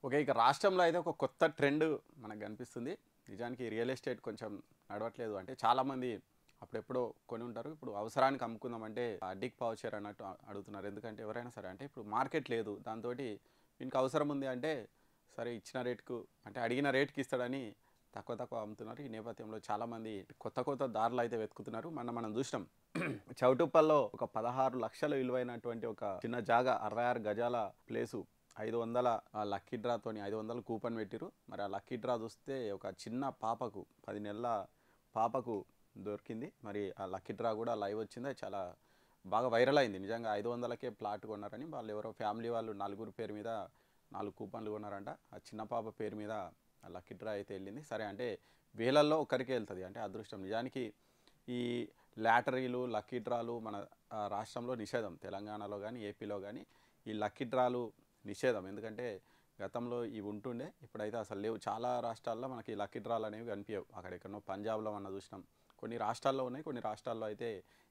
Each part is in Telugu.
ఓకే. ఇక రాష్ట్రంలో అయితే ఒక కొత్త ట్రెండ్ మనకు కనిపిస్తుంది. నిజానికి రియల్ ఎస్టేట్ కొంచెం నడవట్లేదు. అంటే చాలామంది అప్పుడెప్పుడో కొని ఉంటారు. ఇప్పుడు అవసరానికి అమ్ముకుందామంటే అడ్డీకి పావుచేరు అన్నట్టు అడుగుతున్నారు. ఎందుకంటే ఎవరైనా సరే అంటే ఇప్పుడు మార్కెట్ లేదు. దాంతోటి వీనికి అవసరం ఉంది అంటే సరే ఇచ్చిన రేట్‌కు అంటే అడిగిన రేట్‌కి ఇస్తాడని తక్కువ తక్కువ అమ్ముతున్నారు. ఈ నేపథ్యంలో చాలామంది కొత్త కొత్త దారులు అయితే వెతుకుతున్నారు. మనం చూసినాం. చౌటుప్పల్లో ఒక 16,00,000 విలువైనటువంటి ఒక చిన్న జాగా 66 గజాల ప్లేసు 500 లక్కీ డ్రాతోని 500 కూపన్ పెట్టిరు. మరి ఆ లక్కీ డ్రా చూస్తే ఒక చిన్న పాపకు 10 నెలల పాపకు దొరికింది. మరి ఆ లక్కీ డ్రా కూడా లైవ్ వచ్చింది. అది చాలా బాగా వైరల్ అయింది. నిజంగా 500కే ప్లాట్ కొన్నారని వాళ్ళు ఎవరో ఫ్యామిలీ వాళ్ళు నలుగురు పేరు మీద 4 కూపన్లు కొన్నారంట. ఆ చిన్న పాప పేరు మీద ఆ లక్కీ డ్రా అయితే వెళ్ళింది. సరే అంటే వేలల్లో ఒకరికే వెళ్తుంది అంటే అదృష్టం. నిజానికి ఈ లాటరీలు లక్కీ డ్రాలు మన రాష్ట్రంలో నిషేధం. తెలంగాణలో కానీ ఏపీలో కానీ ఈ లక్కీ డ్రాలు నిషేధం. ఎందుకంటే గతంలో ఇవి ఉంటుండే, ఇప్పుడైతే అసలు లేవు. చాలా రాష్ట్రాల్లో మనకి లక్కీ డ్రాలు అనేవి కనిపించవు. అక్కడెక్కడో పంజాబ్లో మనం చూసినాం. కొన్ని రాష్ట్రాల్లో ఉన్నాయి, కొన్ని రాష్ట్రాల్లో అయితే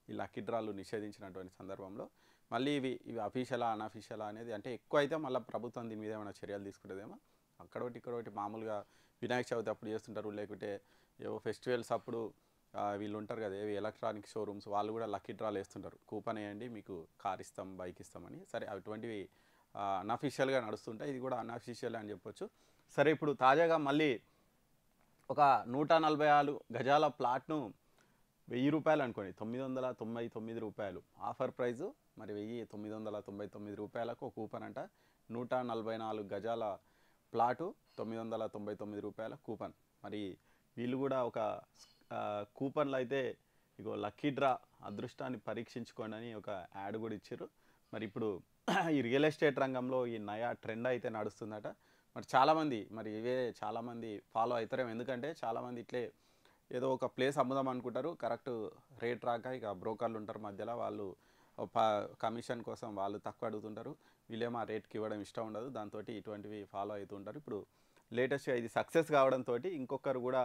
ఈ లక్కీ డ్రాలు నిషేధించినటువంటి సందర్భంలో మళ్ళీ ఇవి అఫీషియలా అన్అఫీషియలా అనేది అంటే ఎక్కువ అయితే మళ్ళీ ప్రభుత్వం దీని మీద ఏమైనా చర్యలు తీసుకుంటుందేమో. అక్కడొకటి ఇక్కడొకటి మామూలుగా వినాయక చవితి అప్పుడు చేస్తుంటారు, లేకుంటే ఏవో ఫెస్టివల్స్ అప్పుడు వీళ్ళు ఉంటారు కదా ఏవి ఎలక్ట్రానిక్ షోరూమ్స్ వాళ్ళు కూడా లక్కీ డ్రాలు వేస్తుంటారు. కూపన్ వేయండి మీకు కార్ ఇస్తాం బైక్ ఇస్తామని. సరే అటువంటివి అన్అఫీషియల్గా నడుస్తుంటాయి. ఇది కూడా అన్అఫీషియల్ అని చెప్పొచ్చు. సరే ఇప్పుడు తాజాగా మళ్ళీ ఒక 146 గజాల ప్లాట్ను ₹1000 అనుకోండి, ₹999 ఆఫర్ ప్రైజు. మరి 1999 ఒక కూపన్ అంట. 144 గజాల ప్లాటు ₹999 కూపన్. మరి వీళ్ళు కూడా ఒక కూపన్లు అయితే ఇగో లక్కీ డ్రా అదృష్టాన్ని పరీక్షించుకోండి అని ఒక యాడ్ కూడా ఇచ్చారు. మరి ఇప్పుడు ఈ రియల్ ఎస్టేట్ రంగంలో ఈ నయా ట్రెండ్ అయితే నడుస్తుందట. మరి చాలామంది మరి ఇవే చాలామంది ఫాలో అవుతారేమో. ఎందుకంటే చాలామంది ఇట్లే ఏదో ఒక ప్లేస్ అమ్ముదాం అనుకుంటారు, కరెక్ట్ రేట్ రాక ఇక బ్రోకర్లు ఉంటారు మధ్యలో, వాళ్ళు కమిషన్ కోసం వాళ్ళు తక్కువ అడుగుతుంటారు, వీళ్ళేమో ఆ రేట్కి ఇవ్వడం ఇష్టం ఉండదు. దాంతో ఇటువంటివి ఫాలో అవుతుంటారు. ఇప్పుడు లేటెస్ట్గా ఇది సక్సెస్ కావడంతో ఇంకొకరు కూడా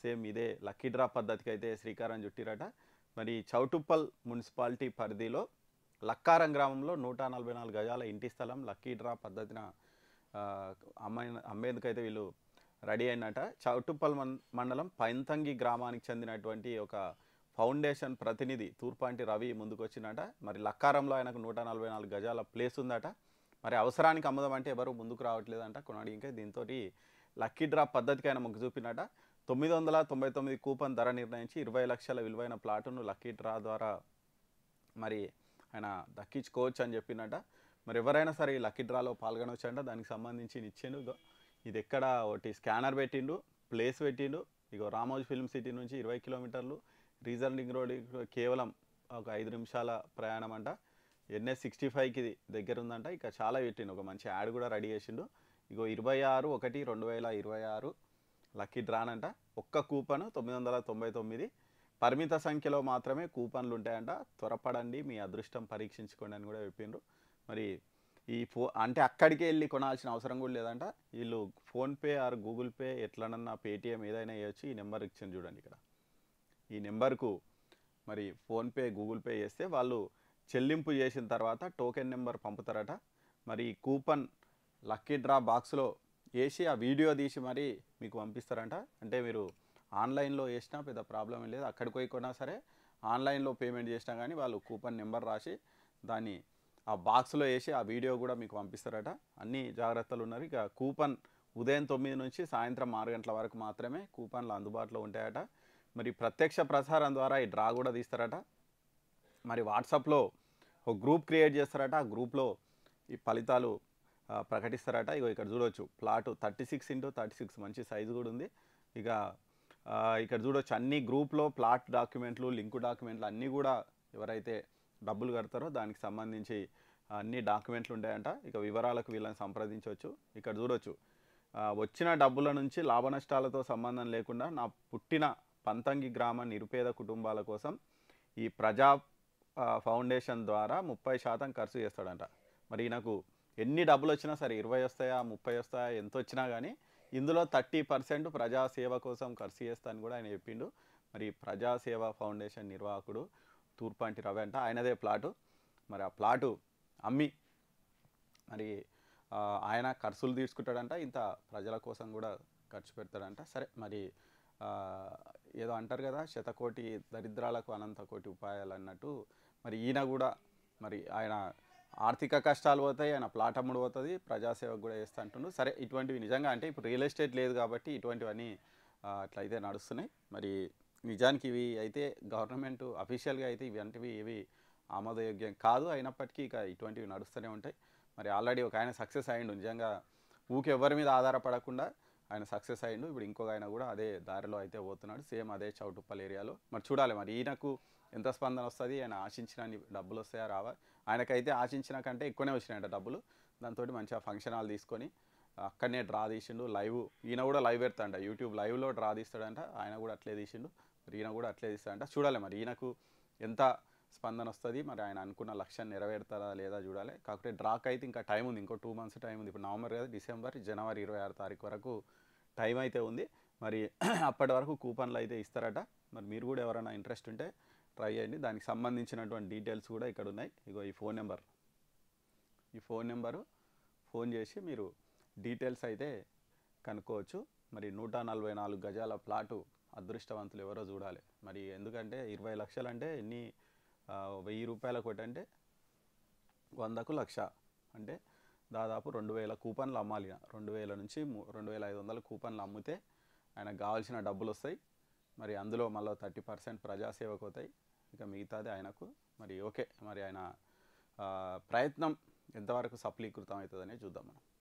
సేమ్ ఇదే లక్కీ డ్రా పద్ధతికి అయితే శ్రీకారం చుట్టిరట. మరి చౌటుప్పల్ మున్సిపాలిటీ పరిధిలో లక్కారం గ్రామంలో 144 గజాల ఇంటి స్థలం లక్కీ డ్రా పద్ధతిన అమ్మేందుకైతే వీళ్ళు రెడీ అయినట. చౌటుప్పల్ మండలం పైంతంగి గ్రామానికి చెందినటువంటి ఒక ఫౌండేషన్ ప్రతినిధి తూర్పాంటి రవి ముందుకు వచ్చినట. మరి లక్కారంలో ఆయనకు 144 గజాల ప్లేస్ ఉందట. మరి అవసరానికి అమ్ముదాం అంటే ఎవరు ముందుకు రావట్లేదంట కొనడానికి. దీంతో లక్కీ డ్రా పద్ధతికి ఆయన మొగ్గు చూపినట. 999 కూపన్ ధర నిర్ణయించి 20 లక్షల విలువైన ప్లాటును లక్కీ డ్రా ద్వారా మరి ఆయన దక్కించుకోవచ్చు అని చెప్పినట. మరి ఎవరైనా సరే ఈ లక్కీ డ్రాలో పాల్గొనవచ్చు అంట. దానికి సంబంధించి ఇచ్చిండు. ఇది ఎక్కడ ఒకటి స్కానర్ పెట్టిండు, ప్లేస్ పెట్టిండు. ఇగో రామోజీ ఫిల్మ్ సిటీ నుంచి 20 కిలోమీటర్లు, రీజన్ రింగ్ రోడ్ కేవలం ఒక 5 నిమిషాల ప్రయాణం అంట. NS65కి దగ్గర ఉందంట. ఇక చాలా పెట్టిండు, ఒక మంచి యాడ్ కూడా రెడీ చేసిండు. ఇగో 26/1/2026 లక్కీ డ్రానంట. ఒక్క కూపను 999, పరిమిత సంఖ్యలో మాత్రమే కూపన్లు ఉంటాయంట. త్వరపడండి, మీ అదృష్టం పరీక్షించుకోండి అని కూడా చెప్పిండ్రు. మరి ఈ అంటే అక్కడికే వెళ్ళి కొనాల్సిన అవసరం కూడా లేదంట. వీళ్ళు ఫోన్పే ఆర్ గూగుల్ పే ఎట్లనన్నా పేటిఎం ఏదైనా వేయచ్చు. ఈ నెంబర్ ఇచ్చింది చూడండి ఇక్కడ, ఈ నెంబర్కు మరి ఫోన్పే గూగుల్ పే చేస్తే వాళ్ళు చెల్లింపు చేసిన తర్వాత టోకెన్ నెంబర్ పంపుతారట. మరి ఈ కూపన్ లక్కీ డ్రా బాక్స్లో వేసి ఆ వీడియో తీసి మరి మీకు పంపిస్తారంట. అంటే మీరు ఆన్లైన్లో వేసినా పెద్ద ప్రాబ్లం ఏం లేదు. అక్కడికి పోయి కొన్నా సరే ఆన్లైన్లో పేమెంట్ చేసినా కానీ వాళ్ళు కూపన్ నెంబర్ రాసి దాన్ని ఆ బాక్స్లో వేసి ఆ వీడియో కూడా మీకు పంపిస్తారట. అన్ని జాగ్రత్తలు ఉన్నారు. ఇక కూపన్ ఉదయం 9 నుంచి సాయంత్రం 6 గంటల వరకు మాత్రమే కూపన్లు అందుబాటులో ఉంటాయట. మరి ప్రత్యక్ష ప్రసారం ద్వారా ఈ డ్రా కూడా తీస్తారట. మరి వాట్సాప్లో ఒక గ్రూప్ క్రియేట్ చేస్తారట. ఆ గ్రూప్లో ఈ ఫలితాలు ప్రకటిస్తారట. ఇగో ఇక్కడ చూడవచ్చు ప్లాటు 36x36 మంచి సైజు కూడా ఉంది. ఇక ఇక్కడ చూడవచ్చు అన్ని గ్రూప్లో ప్లాట్ డాక్యుమెంట్లు, లింకు డాక్యుమెంట్లు అన్నీ కూడా ఎవరైతే డబ్బులు కడతారో దానికి సంబంధించి అన్ని డాక్యుమెంట్లు ఉంటాయంట. ఇక వివరాలకు వీళ్ళని సంప్రదించవచ్చు. ఇక్కడ చూడవచ్చు వచ్చిన డబ్బుల నుంచి లాభ నష్టాలతో సంబంధం లేకుండా నా పుట్టిన పంతంగి గ్రామ నిరుపేద కుటుంబాల కోసం ఈ ప్రజా ఫౌండేషన్ ద్వారా 30% ఖర్చు చేస్తాడంట. మరి నాకు ఎన్ని డబ్బులు వచ్చినా సరే 20 వస్తాయా 30 వస్తాయా ఎంత వచ్చినా కానీ ఇందులో 30% ప్రజాసేవ కోసం ఖర్చు చేస్తాను కూడా ఆయన చెప్పిండు. మరి ప్రజాసేవ ఫౌండేషన్ నిర్వాహకుడు తూర్పాంటి రవి అంట, ఆయనదే ప్లాటు. మరి ఆ ప్లాటు అమ్మి మరి ఆయన ఖర్చులు తీసుకుంటాడంట, ఇంత ప్రజల కోసం కూడా ఖర్చు పెడతాడంట. సరే మరి ఆ, ఏదో అంటారు కదా, శతకోటి దరిద్రాలకు అనంత కోటి ఉపాయాలు అన్నట్టు మరి ఈయన కూడా మరి ఆయన ఆర్థిక కష్టాలు పోతాయి, ఆయన ప్లాట్ అమ్ముడు పోతుంది, ప్రజాసేవకు కూడా చేస్తా అంటుండు. సరే ఇటువంటివి నిజంగా అంటే ఇప్పుడు రియల్ ఎస్టేట్ లేదు కాబట్టి ఇటువంటివన్నీ అట్లయితే నడుస్తున్నాయి. మరి నిజానికి ఇవి అయితే గవర్నమెంట్ అఫీషియల్గా అయితే ఇవంటివి ఇవి ఆమోదయోగ్యం కాదు, అయినప్పటికీ ఇక ఇటువంటివి నడుస్తూనే ఉంటాయి. మరి ఆల్రెడీ ఒక ఆయన సక్సెస్ అయ్యిండు, నిజంగా ఊకే ఎవరి మీద ఆధారపడకుండా ఆయన సక్సెస్ అయ్యిండు. ఇప్పుడు ఇంకొక ఆయన కూడా అదే దారిలో అయితే పోతున్నాడు, సేమ్ అదే చౌటుప్పల్ ఏరియాలో. మరి చూడాలి మరి ఈయనకు ఎంత స్పందన వస్తుంది, ఆయన ఆశించిన డబ్బులు వస్తాయా రావా. ఆయనకైతే ఆశించిన కంటే ఎక్కువనే వచ్చినాయంట డబ్బులు. దాంతో మంచిగా ఫంక్షన్ హాల్ తీసుకొని అక్కడనే డ్రా తీసిండు. లైవ్ ఈయన కూడా లైవ్ పెడతాడంట, యూట్యూబ్ లైవ్లో డ్రా తీస్తాడంట. ఆయన కూడా అట్లే తీసిండు, మరి ఈయన కూడా అట్లే తీస్తాడంట. చూడాలి మరి ఈయనకు ఎంత స్పందన వస్తుంది, మరి ఆయన అనుకున్న లక్ష్యాన్ని నెరవేరుతారా లేదా చూడాలి. కాకపోతే డ్రాక్ అయితే ఇంకా టైం ఉంది, ఇంకో 2 months టైం ఉంది. ఇప్పుడు నవంబర్ కదా, డిసెంబర్, జనవరి 26 తారీఖు వరకు టైం అయితే ఉంది. మరి అప్పటి వరకు కూపన్లు అయితే ఇస్తారట. మరి మీరు కూడా ఎవరైనా ఇంట్రెస్ట్ ఉంటే ట్రై చేయండి. దానికి సంబంధించినటువంటి డీటెయిల్స్ కూడా ఇక్కడ ఉన్నాయి. ఇగో ఈ ఫోన్ నెంబరు ఫోన్ చేసి మీరు డీటెయిల్స్ అయితే కనుక్కోవచ్చు. మరి 144 గజాల ప్లాటు అదృష్టవంతులు ఎవరో చూడాలి. మరి ఎందుకంటే 20 లక్షలు అంటే ఎన్ని, 1000 రూపాయల కోటి అంటే 100కు లక్ష అంటే దాదాపు 2000 కూపన్లు అమ్మాలి. 2000 నుంచి 2500 కూపన్లు అమ్మితే ఆయనకు కావాల్సిన డబ్బులు వస్తాయి. మరి అందులో మళ్ళీ 30% ప్రజాసేవకు అవుతాయి, ఇక మిగతాది ఆయనకు. మరి ఓకే, మరి ఆయన ప్రయత్నం ఎంతవరకు సఫలీకృతం అవుతుందనే చూద్దాం మనం.